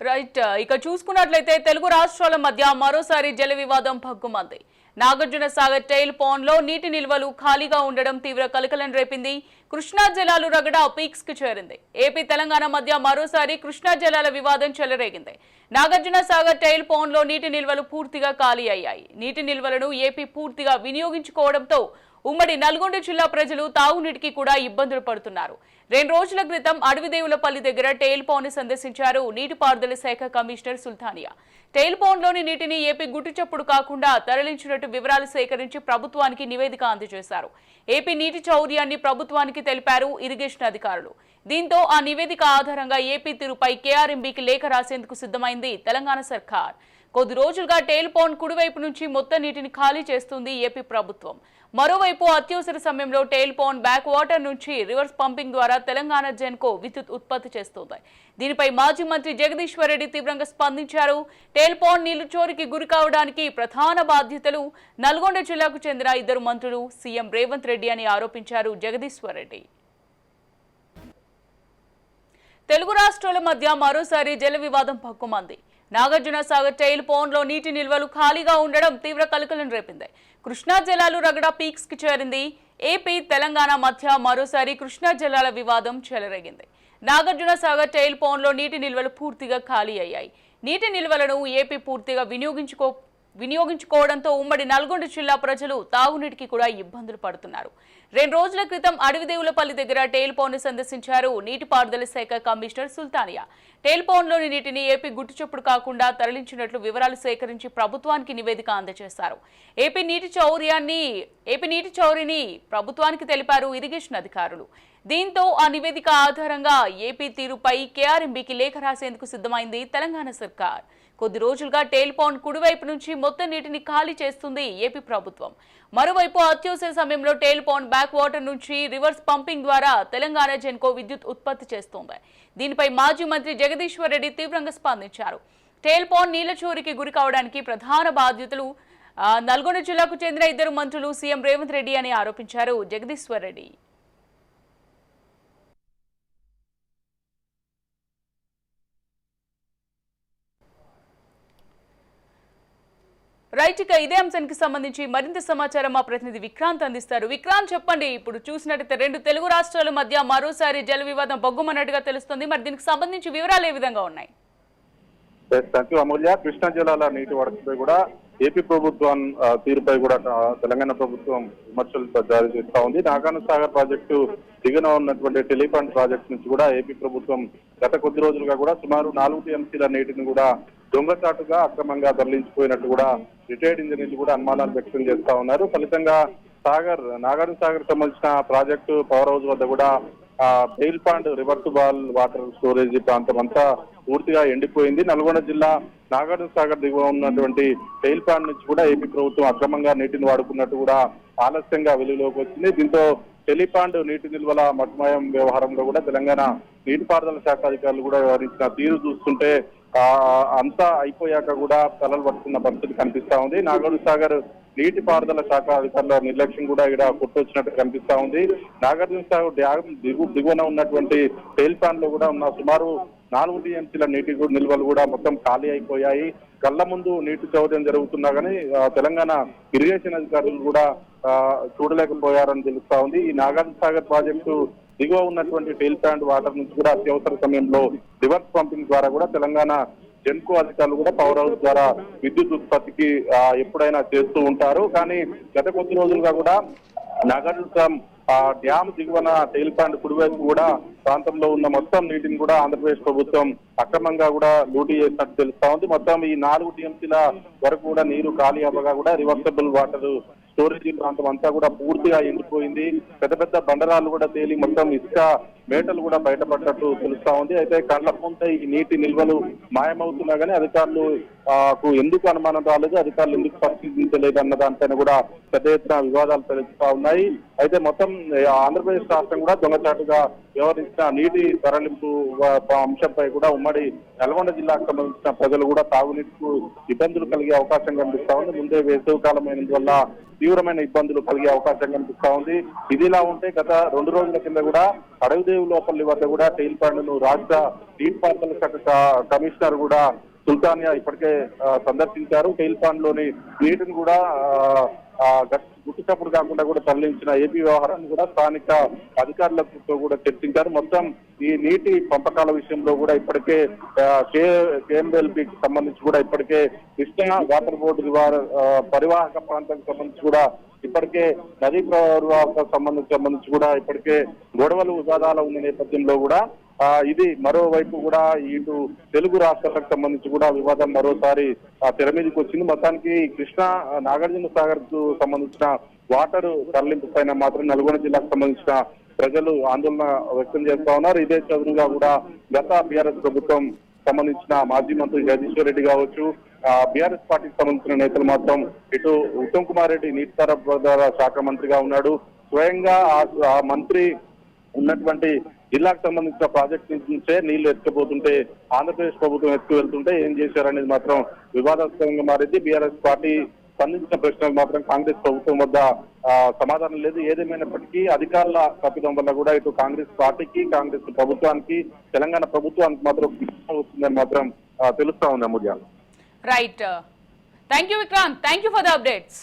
Right. ఇక చూసుకున్నట్లయితే తెలుగు రాష్ట్రాల మధ్య మరోసారి జల వివాదం భగ్గుమంది. నాగార్జున సాగర్ టైల్ పాండ్ లో నీటి నిల్వలు ఖాళీగా ఉండడం తీవ్ర కలకలం రేపింది. కృష్ణా జలాలు రగడ పీక్స్ కు చేరింది. ఏపీ తెలంగాణ మధ్య మరోసారి కృష్ణా జలాల వివాదం చెలరేగింది. నాగార్జున సాగర్ టైల్ పాండ్ లో నీటి నిల్వలు పూర్తిగా ఖాళీ అయ్యాయి. నీటి నిల్వలను ఏపీ పూర్తిగా వినియోగించుకోవడంతో ఉమ్మడి నల్గొండ జిల్లా ప్రజలు తాగునీటికి కూడా ఇబ్బందులు పడుతున్నారు. 2 రోజుల క్రితం అడవిదేవులపల్లి దగ్గర టైల్ పాండ్ ని సందర్శించారు నీటిపారుదల శాఖ కమిషనర్ సుల్తానియా. టైల్ పాండ్ లోని నీటిని ఏపీ గుట్టుచప్పుడు కాకుండా తరలించినట్టు వివరాలు సేకరించి ప్రభుత్వానికి నివేదిక అందజేశారు. ఏపీ నీటి చౌర్యాన్ని ప్రభుత్వానికి తెలిపారు ఇరిగేషన్ అధికారులు. దీంతో ఆ నివేదిక ఆధారంగా ఏపీ తీరుపై కేఆర్ఎంబీకి లేఖ రాసేందుకు సిద్ధమైంది తెలంగాణ సర్కార్. కొద్ది రోజులుగా టైల్ పాండ్ కుడివైపు నుంచి మొత్తం నీటిని ఖాళీ చేస్తుంది ఏపీ ప్రభుత్వం. మరోవైపు అత్యవసర సమయంలో టైల్ పాండ్ బ్యాక్ వాటర్ నుంచి రివర్స్ పంపింగ్ ద్వారా తెలంగాణ జెన్కో విద్యుత్ ఉత్పత్తి చేస్తుంది. దీనిపై మాజీ మంత్రి జగదీశ్వర్ రెడ్డి తీవ్రంగా స్పందించారు. టైల్ పాండ్ నీళ్లు చోరికి గురి కావడానికి ప్రధాన బాధ్యతలు నల్గొండ జిల్లాకు చెందిన 2 మంత్రులు సీఎం రేవంత్ రెడ్డి అని ఆరోపించారు జగదీశ్వర్ రెడ్డి. తెలుగు రాష్ట్రాల మధ్య మరోసారి జల వివాదం భగ్గుమంది. నాగార్జున సాగర్ టైల్ పాండ్ లో నీటి నిల్వలు ఖాళీగా ఉండడం తీవ్ర కలకలం రేపింది. కృష్ణా జలాలు రగడ పీక్స్ కి చేరింది. ఏపీ తెలంగాణ మధ్య మరోసారి కృష్ణా జలాల వివాదం చెలరేగింది. నాగార్జున సాగర్ టైల్ పాండ్ లో నీటి నిల్వలు పూర్తిగా ఖాళీ అయ్యాయి. నీటి నిల్వలను ఏపీ పూర్తిగా వినియోగించుకోవడంతో ఉమ్మడి నల్గొండ జిల్లా ప్రజలు తాగునీటికి కూడా ఇబ్బందులు పడుతున్నారు. 2 రోజుల క్రితం అడవిదేవులపల్లి దగ్గర టైల్ పాండ్ ని సందర్శించారు నీటిపారుదల శాఖ కమిషనర్ సుల్తానియా. టైల్ పాండ్ లోని నీటిని ఏపీ గుట్టుచప్పుడు కాకుండా తరలించినట్లు వివరాలు సేకరించి ప్రభుత్వానికి నివేదిక అందజేశారు. ఏపీ నీటి చౌర్యాన్ని ప్రభుత్వానికి తెలిపారు ఇరిగేషన్ అధికారులు. దీంతో ఆ నివేదిక ఆధారంగా ఏపీ తీరుపై కేఆర్ఎంబీకి లేఖ రాసేందుకు సిద్ధమైంది తెలంగాణ సర్కార్. కొద్ది రోజులుగా టైల్ పాండ్ కుడివైపు నుంచి మొత్తం నీటిని ఖాళీ చేస్తుంది ఏపీ ప్రభుత్వం. మరోవైపు అత్యవసర సమయంలో టైల్ పాండ్ బ్యాక్ వాటర్ నుంచి రివర్స్ పంపింగ్ ద్వారా తెలంగాణ జెన్కో విద్యుత్ ఉత్పత్తి చేస్తోంది. దీనిపై మాజీ మంత్రి జగదీశ్వర్ రెడ్డి తీవ్రంగా స్పందించారు. టైల్ పాండ్ నీళ్ల చోరికి గురి కావడానికి ప్రధాన బాధ్యతలు నల్గొండ జిల్లాకు చెందిన 2 మంత్రులు సీఎం రేవంత్ రెడ్డి అని ఆరోపించారు జగదీశ్వర్ రెడ్డి. రైట్. ఇక ఇదే అంశానికి సంబంధించి మరింత సమాచారం మా ప్రతినిధి విక్రాంత్ అందిస్తారు. విక్రాంత్, చెప్పండి. ఇప్పుడు చూసినట్టయితే 2 తెలుగు రాష్ట్రాల మధ్య మరోసారి జల వివాదం బొగ్గుమన్నట్టుగా తెలుస్తుంది. మరి దీనికి సంబంధించి వివరాలు ఏ విధంగా ఉన్నాయి? అమూల్య, కృష్ణా జిల్లాల నీటి వడకపై కూడా ఏపీ ప్రభుత్వం తీరుపై కూడా తెలంగాణ ప్రభుత్వం విమర్శలు జారీ చేస్తా ఉంది. నాగార్జున సాగర్ ప్రాజెక్టు దిగున ఉన్నటువంటి టెలిఫాండ్ ప్రాజెక్టు నుంచి కూడా ఏపీ ప్రభుత్వం గత కొద్ది రోజులుగా కూడా సుమారు 4 టీఎంసీల నీటిని కూడా దొంగచాటుగా అక్రమంగా తరలించిపోయినట్టు కూడా రిటైర్డ్ ఇంజనీర్లు కూడా అనుమానాలు వ్యక్తం చేస్తా ఉన్నారు. ఫలితంగా నాగార్జున సాగర్ సంబంధించిన ప్రాజెక్టు పవర్ హౌస్ వద్ద కూడా tail pond reversible water storage ప్రాంతం అంతా పూర్తిగా ఎండిపోయింది. నల్గొండ జిల్లా నాగార్జున సాగర్ దిగువ ఉన్నటువంటి టైల్ పాండ్ నుంచి కూడా ఏపీ ప్రభుత్వం అక్రమంగా నీటిని వాడుకున్నట్టు కూడా ఆలస్యంగా వెలుగులోకి వచ్చింది. దీంతో టెలిపాండ్ నీటి నిల్వల మటుమాయం వ్యవహారంలో కూడా తెలంగాణ నీటిపారుదల శాఖ అధికారులు కూడా వ్యవహరించిన తీరు చూస్తుంటే అంతా అయిపోయాక కూడా తలలు పడుతున్న పరిస్థితి కనిపిస్తా ఉంది. నాగార్జున సాగర్ నీటిపారుదల శాఖ అధికారుల నిర్లక్ష్యం కూడా ఇక్కడ కొట్టొచ్చినట్టు కనిపిస్తా ఉంది. నాగార్జున సాగర్ డ్యామ్ దిగువన ఉన్నటువంటి టైల్ పాండ్ లో కూడా ఉన్న సుమారు 4 టీఎంసీల నీటి నిల్వలు కూడా మొత్తం ఖాళీ అయిపోయాయి. కళ్ళ ముందు నీటి చౌర్యం జరుగుతున్నా కానీ తెలంగాణ ఇరిగేషన్ అధికారులు కూడా చూడలేకపోయారని తెలుస్తా ఉంది. ఈ నాగార్జున సాగర్ ప్రాజెక్టు దిగువ ఉన్నటువంటి టైల్ పాండ్ వాటర్ నుంచి కూడా అత్యవసర సమయంలో రివర్స్ పంపింగ్ ద్వారా కూడా తెలంగాణ జెన్కో అధికారులు కూడా పవర్ హౌస్ ద్వారా విద్యుత్ ఉత్పత్తికి ఎప్పుడైనా చేస్తూ ఉంటారు. కానీ గత కొద్ది రోజులుగా కూడా నాగార్జున డ్యామ్ దిగువన టైల్ పాండ్ కుడివైపు కూడా ప్రాంతంలో ఉన్న మొత్తం నీటిని కూడా ఆంధ్రప్రదేశ్ ప్రభుత్వం అక్రమంగా కూడా లూటీ చేసినట్టు తెలుస్తా ఉంది. మొత్తం ఈ 4 టీఎంసీల వరకు కూడా నీరు ఖాళీ అవ్వగా కూడా రివర్సబుల్ వాటర్ స్టోరేజీ ప్రాంతం అంతా కూడా పూర్తిగా ఎండిపోయింది. పెద్ద పెద్ద బండరాలు కూడా తేలి మొత్తం ఇసుక మేటలు కూడా బయటపడ్డట్టు తెలుస్తా ఉంది. అయితే కళ్ళ ముందే ఈ నీటి నిల్వలు మాయమవుతున్నా కానీ అధికారులకు ఎందుకు అనుమానం రాలేదు, అధికారులు ఎందుకు పరిశీలించలేదు అన్న దానిపైన కూడా పెద్ద ఎత్తున వివాదాలు తెలుస్తా ఉన్నాయి. అయితే మొత్తం ఆంధ్రప్రదేశ్ రాష్ట్రం కూడా దొంగచాటుగా వ్యవహరించిన నీటి తరలింపు అంశంపై కూడా ఉమ్మడి నల్గొండ జిల్లాకు సంబంధించిన ప్రజలు కూడా తాగునీటికి ఇబ్బందులు కలిగే అవకాశం కనిపిస్తా ఉంది. ముందే వేసవి కాలం అయినందువల్ల తీవ్రమైన ఇబ్బందులు కలిగే అవకాశం కనిపిస్తా ఉంది. ఇదిలా ఉంటే గత 2 రోజుల కింద కూడా అడవిదేవుల వేములపల్లి వద్ద కూడా టెయిల్ పాండ్ ను రాష్ట్ర నీటిపారుదల శాఖ కమిషనర్ కూడా సుల్తానియా ఇప్పటికే సందర్శించారు. టెయిల్ పాండ్ లోని నీటిని కూడా గుట్టుచప్పుడు కాకుండా కూడా తరలించిన ఏపీ వ్యవహారాన్ని కూడా స్థానిక అధికారులతో కూడా చర్చించారు. మొత్తం ఈ నీటి పంపకాల విషయంలో కూడా ఇప్పటికే కేఎంఎల్బికి సంబంధించి కూడా ఇప్పటికే కృష్ణా వాటర్ బోర్డు పరివాహక ప్రాంతానికి సంబంధించి కూడా ఇప్పటికే నదీ ప్రవాహకు సంబంధించి కూడా ఇప్పటికే గొడవలు వివాదాలు ఉన్న నేపథ్యంలో కూడా ఇది మరోవైపు కూడా ఇటు తెలుగు రాష్ట్రాలకు సంబంధించి కూడా వివాదం మరోసారి తెర మీదకి వచ్చింది. మొత్తానికి కృష్ణా నాగార్జున సాగర్ కు సంబంధించిన వాటర్ తరలింపు పైన మాత్రం నల్గొండ జిల్లాకు సంబంధించిన ప్రజలు ఆందోళన వ్యక్తం చేస్తా ఉన్నారు. ఇదే చదువుగా కూడా గత బీఆర్ఎస్ ప్రభుత్వం సంబంధించిన మాజీ మంత్రి జగదీశ్వర్ రెడ్డి కావచ్చు, బీఆర్ఎస్ పార్టీకి సంబంధించిన నేతలు మాత్రం ఇటు ఉత్తమ్ కుమార్ రెడ్డి నీటిపారుదల శాఖ మంత్రిగా ఉన్నాడు. స్వయంగా ఆ మంత్రి ఉన్నటువంటి జిల్లాకు సంబంధించిన ప్రాజెక్ట్ నుంచే నీళ్లు ఎత్తుకుపోతుంటే ఆంధ్రప్రదేశ్ ప్రభుత్వం ఎత్తుకు వెళ్తుంటే ఏం చేశారనేది మాత్రం వివాదాస్పదంగా మారింది. బీఆర్ఎస్ పార్టీ స్పందించిన ప్రశ్నలు మాత్రం కాంగ్రెస్ ప్రభుత్వం వద్ద సమాధానం లేదు. ఏదేమైనప్పటికీ అధికారుల తప్పిదం వల్ల కూడా ఇటు కాంగ్రెస్ పార్టీకి, కాంగ్రెస్ ప్రభుత్వానికి, తెలంగాణ ప్రభుత్వానికి మాత్రం వస్తుందని మాత్రం తెలుస్తా ఉంది. Amulya. Right. Thank you Vikrant. Thank you for the updates.